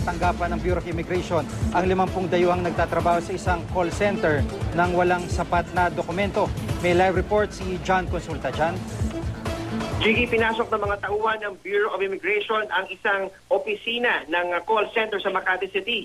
tanggapan ng Bureau of Immigration ang 50 dayuhang nagtatrabaho sa isang call center nang walang sapat na dokumento. May live report si John Consulta. John? Gigi, pinasok ng mga tauhan ng Bureau of Immigration ang isang opisina ng call center sa Makati City.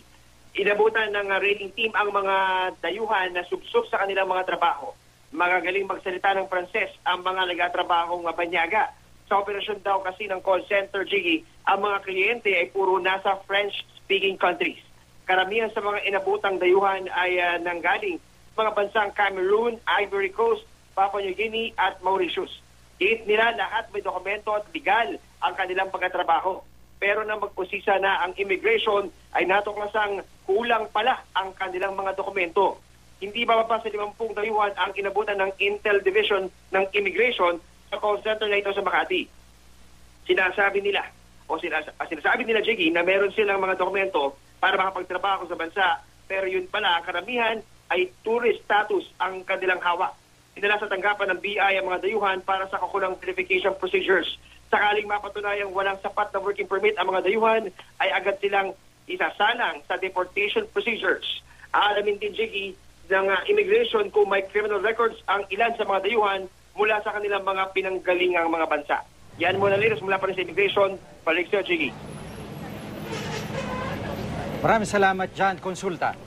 Inabutan ng raiding team ang mga dayuhan na subsub sa kanilang mga trabaho. Magagaling magsalita ng Pranses ang mga nagatrabahong banyaga. Sa operasyon daw kasi ng call center, Gigi, ang mga kliyente ay puro nasa French-speaking countries. Karamihan sa mga inabutang dayuhan ay nanggaling mga bansang Cameroon, Ivory Coast, Papua New Guinea at Mauritius. Iit nila lahat may dokumento at legal ang kanilang pagkatrabaho. Pero nang magpusisa na ang immigration ay natuklasang kulang pala ang kanilang mga dokumento. Hindi bababa sa 50 dayuhan ang inabutan ng Intel Division ng Immigration sa call center na ito sa Makati. Sinasabi nila, Jiggy, na meron silang mga dokumento para makapagtrabaho sa bansa. Pero yun pala, karamihan ay tourist status ang kanilang hawak. Dinala sa tanggapan ng BI ang mga dayuhan para sa kakulang verification procedures. Sakaling mapatunayang walang sapat na working permit ang mga dayuhan, ay agad silang isasalang sa deportation procedures. Alamin din, Jiggy, ng immigration kung may criminal records ang ilan sa mga dayuhan mula sa kanilang mga pinanggalingang mga bansa. Yan muna, Liros, mula pa rin sa immigration. Balik sa'yo, Jiggy. Maraming salamat, John Consulta.